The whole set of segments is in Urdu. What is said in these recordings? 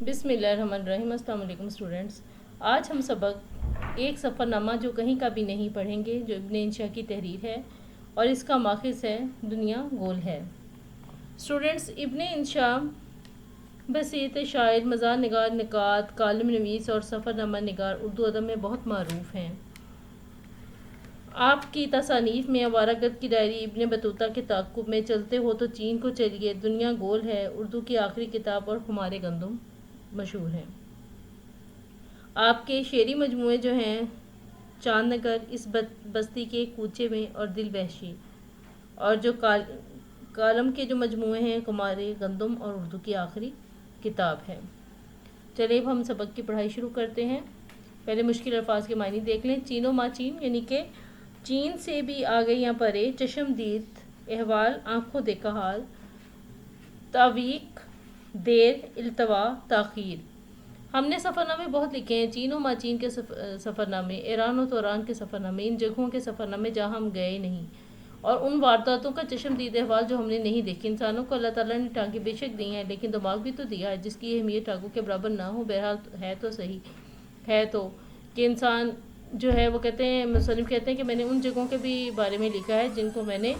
بسم اللہ الرحمن الرحیم۔ السلام علیکم اسٹوڈنٹس، آج ہم سبق ایک سفر نامہ جو کہیں کا بھی نہیں پڑھیں گے، جو ابن انشا کی تحریر ہے اور اس کا ماخذ ہے دنیا گول ہے۔ اسٹوڈنٹس، ابن انشا بسیط شاعر، مزاح نگار، نکات، کالم نویس اور سفر نامہ نگار اردو ادب میں بہت معروف ہیں۔ آپ کی تصانیف میں آوارہ گرد کی ڈائری، ابن بطوطہ کے تعاقب میں، چلتے ہو تو چین کو چلیے، دنیا گول ہے، اردو کی آخری کتاب اور خمار گندم مشہور ہیں۔ آپ کے شعری مجموعے جو ہیں چاند نگر، اس بستی کے کوچے میں اور دل وحشی، اور جو کالم کے جو مجموعے ہیں خمار گندم اور اردو کی آخری کتاب ہے۔ چلیے اب ہم سبق کی پڑھائی شروع کرتے ہیں۔ پہلے مشکل الفاظ کے معنی دیکھ لیں۔ چین و ماچین یعنی کہ چین سے بھی آ گئیاں پرے، چشم دید احوال، آنکھوں دیکھا حال، تعویق دیر، التوا تاخیر۔ ہم نے سفر نامے بہت لکھے ہیں، چین و ماچین کے سفر نامے، ایران و توران کے سفر نامے، ان جگہوں کے سفر نامے جہاں ہم گئے نہیں، اور ان وارداتوں کا چشم دید احوال جو ہم نے نہیں دیکھی۔ انسانوں کو اللہ تعالیٰ نے ٹانگیں بے شک دی ہیں، لیکن دماغ بھی تو دیا ہے جس کی اہمیت ٹانگوں کے برابر نہ ہو۔ بہرحال ہے تو صحیح ہے تو کہ انسان جو ہے وہ کہتے ہیں، مصنف کہتے ہیں کہ میں نے ان جگہوں کے بھی بارے میں لکھا ہے جن کو میں نے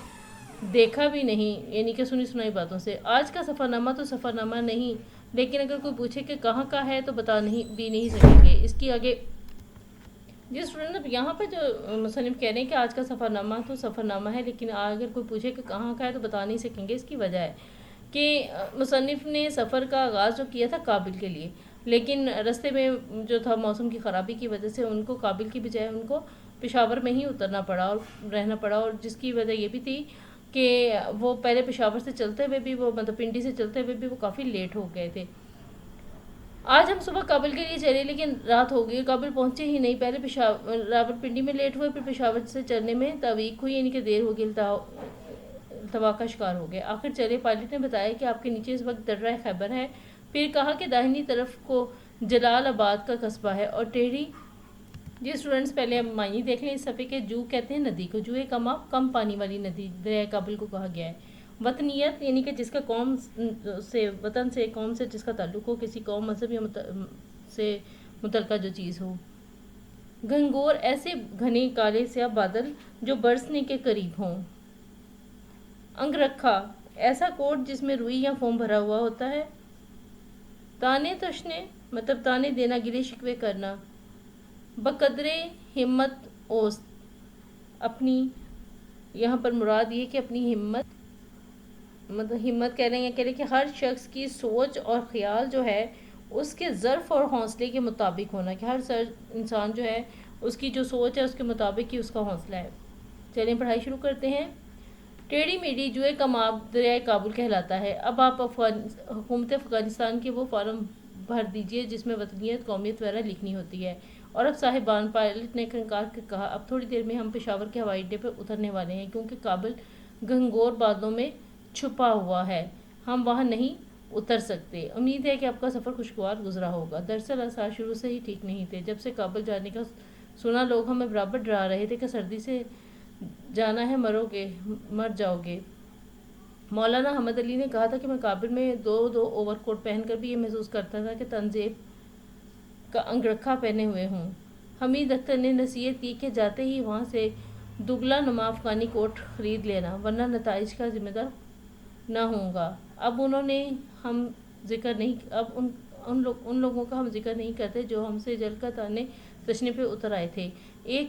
دیکھا بھی نہیں، یعنی کہ سنی سنائی باتوں سے۔ آج کا سفر نامہ تو سفر نامہ نہیں، لیکن اگر کوئی پوچھے کہ کہاں کا ہے تو بتا نہیں سکیں گے۔ اس کی آگے اسٹوڈنٹ یہاں پر جو مصنف کہہ رہے ہیں کہ آج کا سفر نامہ تو سفر نامہ ہے، لیکن اگر کوئی پوچھے کہ کہاں کا ہے تو بتا نہیں سکیں گے۔ اس کی وجہ ہے کہ مصنف نے سفر کا آغاز جو کیا تھا کابل کے لیے، لیکن رستے میں جو تھا موسم کی خرابی کی وجہ سے ان کو کابل کی بجائے ان کو پشاور میں ہی اترنا پڑا اور رہنا پڑا، اور جس کی وجہ یہ بھی تھی کہ وہ پہلے پشاور سے چلتے ہوئے بھی مطلب پنڈی سے چلتے ہوئے بھی وہ کافی لیٹ ہو گئے تھے۔ آج ہم صبح کابل کے لیے چلے، لیکن رات ہو گئی، کابل پہنچے ہی نہیں۔ پہلے راول پنڈی میں لیٹ ہوئے، پھر پشاور سے چلنے میں تعویق ہوئی، یعنی کہ دیر ہو گئی، التوا کا شکار ہو گئے۔ آخر چلے۔ پائلٹ نے بتایا کہ آپ کے نیچے اس وقت درہ خیبر ہے، پھر کہا کہ داہنی طرف کو جلال آباد کا قصبہ ہے اور ٹیڑھی۔ اسٹوڈنٹس پہلے معنی دیکھ لیں اس صفحے کے۔ جو کہتے ہیں ندی کو، جو کم پانی والی ندی دریائے کابل کو کہا گیا ہے۔ وطنیت یعنی کہ جس کا قوم سے، وطن سے، قوم سے جس کا تعلق ہو، کسی قوم، مذہب یا سے متعلقہ جو چیز ہو۔ گھنگور ایسے گھنے کالے سیاہ بادل جو برسنے کے قریب ہوں۔ انگرکھا ایسا کوٹ جس میں روئی یا فوم بھرا ہوا ہوتا ہے۔ تانے تشنے مطلب تانے دینا، گلے شکوے کرنا۔ بقدرے ہمت اوست، اپنی، یہاں پر مراد یہ کہ اپنی ہمت، مطلب ہمت کہہ رہے ہیں، کہہ رہے کہ ہر شخص کی سوچ اور خیال جو ہے اس کے ظرف اور حوصلے کے مطابق ہونا، کہ ہر انسان جو ہے اس کی جو سوچ ہے اس کے مطابق ہی اس کا حوصلہ ہے۔ چلیں پڑھائی شروع کرتے ہیں۔ ٹیڑھی میڑھی جوئے کماب دریائے کابل کہلاتا ہے۔ اب آپ حکومت افغانستان کے وہ فارم بھر دیجئے جس میں وطنیت، قومیت وغیرہ لکھنی ہوتی ہے۔ اور اب صاحبان، پائلٹ نے کنکار کے کہا، اب تھوڑی دیر میں ہم پشاور کے ہوائی اڈے پر اترنے والے ہیں، کیونکہ کابل گھنگور بادلوں میں چھپا ہوا ہے، ہم وہاں نہیں اتر سکتے۔ امید ہے کہ آپ کا سفر خوشگوار گزرا ہوگا۔ دراصل آثار شروع سے ہی ٹھیک نہیں تھے۔ جب سے کابل جانے کا سنا، لوگ ہمیں برابر ڈرا رہے تھے کہ سردی سے جانا ہے، مر جاؤ گے۔ مولانا حمد علی نے کہا تھا کہ میں کابل میں دو اوور کوٹ پہن کر بھی یہ محسوس کرتا تھا کہ تنزیب کا انگرکھا پہنے ہوئے ہوں۔ حمید اختر نے نصیحت کی کہ جاتے ہی وہاں سے دگلا نما افغانی کوٹ خرید لینا، ورنہ نتائج کا ذمہ دار نہ ہوں گا۔ اب ان لوگوں کا ہم ذکر نہیں کرتے جو ہم سے جل کر تانے تشنے پہ اتر آئے تھے۔ ایک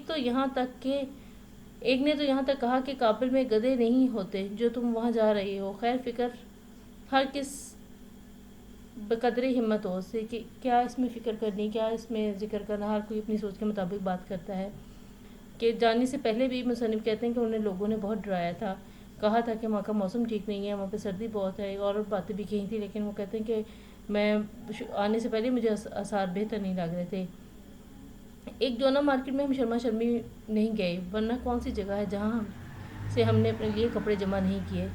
نے تو یہاں تک کہا کہ کابل میں گدھے نہیں ہوتے جو تم وہاں جا رہے ہو۔ خیر فکر ہر کس بقدر ہمت ہو سے کہ کیا اس میں فکر کرنی، کیا اس میں ذکر کرنا، ہر کوئی اپنی سوچ کے مطابق بات کرتا ہے۔ کہ جانے سے پہلے بھی مصنف کہتے ہیں کہ انہیں لوگوں نے بہت ڈرایا تھا، کہا تھا کہ وہاں کا موسم ٹھیک نہیں ہے، وہاں پہ سردی بہت ہے، اور باتیں بھی کہی تھی، لیکن وہ کہتے ہیں کہ میں آنے سے پہلے مجھے آثار بہتر نہیں لگ رہے تھے۔ ایک جونا مارکیٹ میں ہم شرما شرمی نہیں گئے، ورنہ کون سی جگہ ہے جہاں سے ہم نے اپنے لیے کپڑے جمع نہیں کیے۔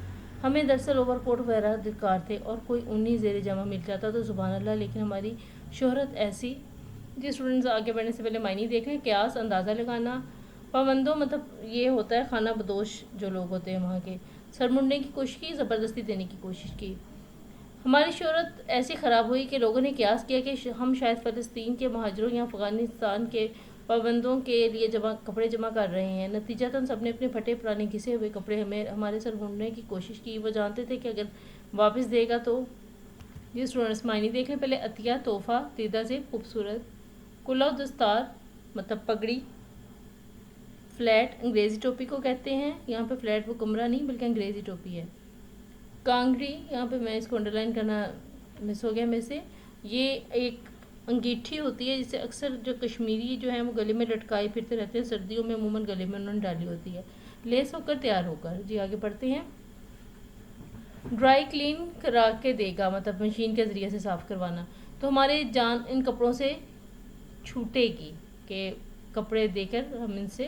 ہمیں دراصل اوور کوٹ وغیرہ درکار تھے، اور کوئی اونی زیر جامہ مل جاتا تو سبحان اللہ، لیکن ہماری شہرت ایسی۔ اسٹوڈنٹس آگے بڑھنے سے پہلے معنی دیکھ لیں۔ قیاس اندازہ لگانا، پابندوں مطلب یہ ہوتا ہے خانہ بدوش جو لوگ ہوتے ہیں وہاں کے۔ سر منڈنے کی کوشش کی، زبردستی دینے کی کوشش کی۔ ہماری شہرت ایسی خراب ہوئی کہ لوگوں نے قیاس کیا کہ ہم شاید فلسطین کے مہاجروں یا افغانستان کے پابندوں کے لیے کپڑے جمع کر رہے ہیں۔ نتیجتاً سب نے اپنے پھٹے پرانے گھسے ہوئے کپڑے ہمارے سر ڈھونڈنے کی کوشش کی۔ وہ جانتے تھے کہ اگر واپس دے گا تو یہ اسٹوڈنٹس معنی دیکھ لیں پہلے۔ عطیہ، تحفہ، دیدہ زیب، خوبصورت کلہ و دستار مطلب پگڑی، فلیٹ انگریزی ٹوپی کو کہتے ہیں، یہاں پہ فلیٹ وہ کمرہ نہیں بلکہ انگریزی ٹوپی ہے۔ کانگڑی، یہاں پہ میں اس کو انڈرلائن کرنا مس ہو گیا میں سے، یہ ایک انگیٹھی ہوتی ہے جسے اکثر جو کشمیری جو ہیں وہ گلے میں لٹکائے پھرتے رہتے ہیں، سردیوں میں عموماً گلے میں انہوں نے ڈالی ہوتی ہے، لیس ہو کر تیار ہو کر۔ جی آگے پڑھتے ہیں۔ ڈرائی کلین کرا کے دے گا مطلب مشین کے ذریعے سے صاف کروانا، تو ہمارے جان ان کپڑوں سے چھوٹے گی کہ کپڑے دے کر ہم ان سے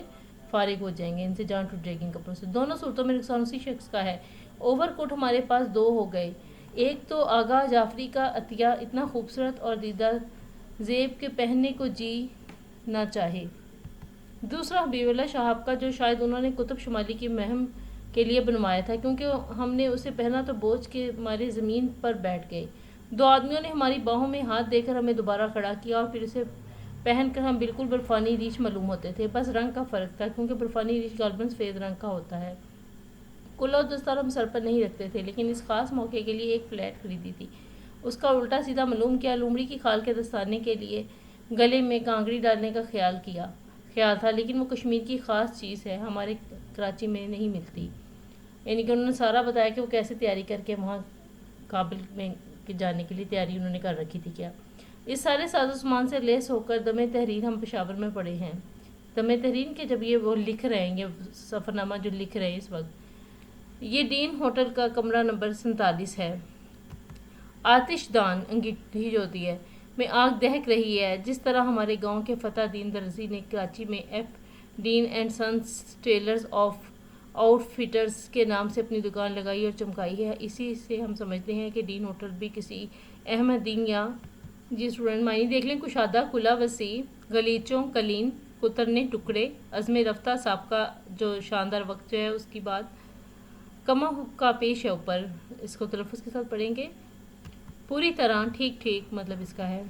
فارغ ہو جائیں گے، ان سے جان ٹوٹ جائے گی ان کپڑوں سے۔ دونوں صورتوں میں نقصان اسی شخص کا ہے۔ اوور کوٹ ہمارے پاس دو ہو گئے، ایک تو آغا جعفری کا عطیہ اتنا خوبصورت اور دیدہ زیب کے پہننے کو جی نہ چاہے، دوسرا حبیب اللہ صاحب کا جو شاید انہوں نے قطب شمالی کی مہم کے لیے بنوایا تھا، کیونکہ ہم نے اسے پہنا تو بوجھ کے ہمارے زمین پر بیٹھ گئے۔ دو آدمیوں نے ہماری باہوں میں ہاتھ دے کر ہمیں دوبارہ کھڑا کیا اور پھر اسے پہن کر ہم بالکل برفانی ریچھ معلوم ہوتے تھے، بس رنگ کا فرق تھا، کیونکہ برفانی ریچھ غالباً سفید رنگ کا ہوتا ہے۔ کلہ و دستار ہم سر پر نہیں رکھتے تھے، لیکن اس خاص موقع کے لیے ایک فلیٹ خریدی تھی، اس کا الٹا سیدھا معلوم کیا، لومڑی کی کھال کے دستانے کے لیے گلے میں کانگڑی ڈالنے کا خیال تھا، لیکن وہ کشمیر کی خاص چیز ہے، ہمارے کراچی میں نہیں ملتی۔ یعنی کہ انہوں نے سارا بتایا کہ وہ کیسے تیاری کر کے وہاں کابل میں جانے کے لیے تیاری انہوں نے کر رکھی تھی کیا۔ اس سارے ساز و سامان سے لیس ہو کر دم تحریر ہم پشاور میں پڑے ہیں۔ دم تحریر کے جب یہ وہ لکھ رہے ہیں، یہ سفرنامہ جو لکھ رہے ہیں اس وقت، یہ ڈین ہوٹل کا کمرہ نمبر 47 ہے۔ آتش دان انگیٹھی جو ہوتی ہے میں آگ دہک رہی ہے، جس طرح ہمارے گاؤں کے فتح دین درزی نے کراچی میں F Dean and sons tailors of outfitters کے نام سے اپنی دکان لگائی اور چمکائی ہے، اسی سے ہم سمجھتے ہیں کہ ڈین ہوٹل بھی کسی احمد دین یا جی اسٹوڈنٹ معنی دیکھ لیں۔ کشادہ، کھلا وسیع، غلیچوں، کلین، کترنے ٹکڑے، عزم رفتہ، سابقہ جو شاندار وقت جو ہے اس کی بات، کما کا پیش ہے اوپر، اس کو تلفظ کے ساتھ پڑھیں گے، پوری طرح ٹھیک ٹھیک مطلب اس کا ہے۔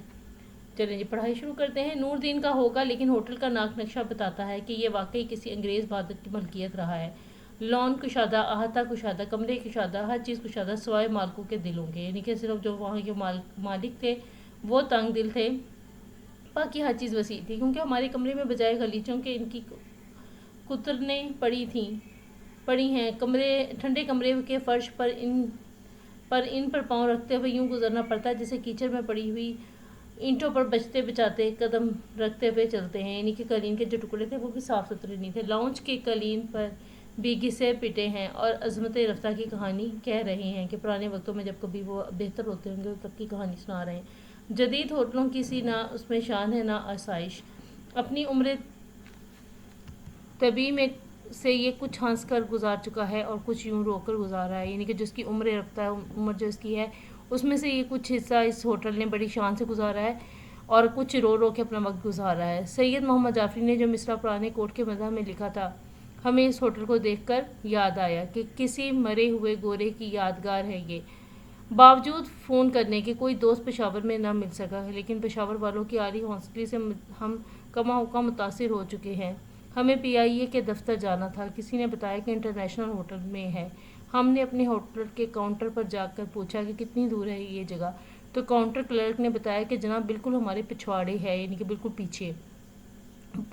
چلیں جی پڑھائی شروع کرتے ہیں۔ نور دین کا ہوگا، لیکن ہوٹل کا ناک نقشہ بتاتا ہے کہ یہ واقعی کسی انگریز بہادر کی ملکیت رہا ہے۔ لان کشادہ، احاطہ کشادہ، کمرے کشادہ، ہر چیز کشادہ سوائے مالکوں کے دلوں کے، یعنی کہ صرف جو وہاں کے مالک تھے وہ تنگ دل تھے، باقی ہر چیز وسیع تھی، کیونکہ ہمارے کمرے میں بجائے غلیچوں کے ان کی کترنیں پڑی ہیں۔ ٹھنڈے کمرے کے فرش پر ان پر پاؤں رکھتے ہوئے یوں گزرنا پڑتا ہے جیسے کیچڑ میں پڑی ہوئی اینٹوں پر بچتے بچاتے قدم رکھتے ہوئے چلتے ہیں، یعنی کہ قالین کے جو ٹکڑے تھے وہ بھی صاف ستھرے نہیں تھے۔ لاؤنج کے قالین پر بھی گھسے پٹے ہیں اور عظمت رفتہ کی کہانی کہہ رہے ہیں کہ پرانے وقتوں میں جب کبھی وہ بہتر ہوتے ہوں گے تب کی کہانی سنا رہے ہیں۔ جدید ہوٹلوں کی سی نہ اس میں شان ہے نہ آسائش، اپنی عمر طبی میں سے یہ کچھ ہنس کر گزار چکا ہے اور کچھ یوں رو کر گزارا ہے، یعنی کہ جس کی عمر رفتہ عمر جو اس کی ہے اس میں سے یہ کچھ حصہ اس ہوٹل نے بڑی شان سے گزارا ہے اور کچھ رو رو کے اپنا وقت گزارا ہے۔ سید محمد جعفری نے جو مصرع پرانے کوٹ کے مدح میں لکھا تھا، ہمیں اس ہوٹل کو دیکھ کر یاد آیا کہ کسی مرے ہوئے گورے کی یادگار ہے یہ۔ باوجود فون کرنے کے کوئی دوست پشاور میں نہ مل سکا، لیکن پشاور والوں کی عالی حوصلے سے ہم کما ہوکا متاثر ہو چکے ہیں۔ ہمیں PIA کے دفتر جانا تھا، کسی نے بتایا کہ انٹرنیشنل ہوٹل میں ہے۔ ہم نے اپنے ہوٹل کے کاؤنٹر پر جا کر پوچھا کہ کتنی دور ہے یہ جگہ، تو کاؤنٹر کلرک نے بتایا کہ جناب بالکل ہمارے پچھواڑے ہے، یعنی کہ بالکل پیچھے،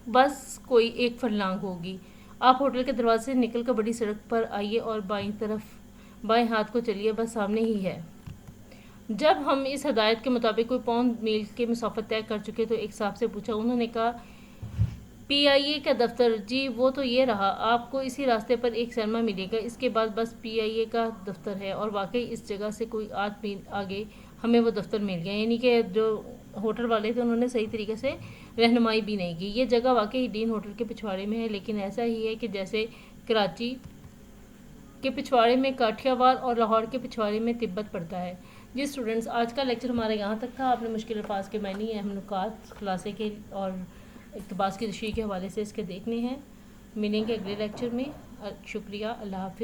بس کوئی 1 فرلانگ ہوگی۔ آپ ہوٹل کے دروازے سے نکل کر بڑی سڑک پر آئیے اور بائیں ہاتھ کو چلیے، بس سامنے ہی ہے۔ جب ہم اس ہدایت کے مطابق کوئی پون میل کی مسافت طے کر چکے تو ایک صاحب سے پوچھا، انہوں نے کہا PIA کا دفتر؟ جی وہ تو یہ رہا، آپ کو اسی راستے پر ایک سینما ملے گا، اس کے بعد بس PIA کا دفتر ہے۔ اور واقعی اس جگہ سے کوئی 8 میل آگے ہمیں وہ دفتر مل گیا، یعنی کہ جو ہوٹل والے تھے انہوں نے صحیح طریقے سے رہنمائی بھی نہیں کی۔ یہ جگہ واقعی ڈین ہوٹل کے پچھواڑے میں ہے، لیکن ایسا ہی ہے کہ جیسے کراچی کے پچھواڑے میں کاٹھیا واد اور لاہور کے پچھواڑے میں تبت پڑتا ہے۔ جی اسٹوڈنٹس، آج کا لیکچر ہمارا یہاں تک تھا۔ آپ نے مشکل الفاظ کے معنی، اہم نکات، خلاصے کے اور اقتباس کی تشریح کے حوالے سے اس کے دیکھنے ہیں۔ ملیں گے اگلے لیکچر میں۔ شکریہ، اللہ حافظ۔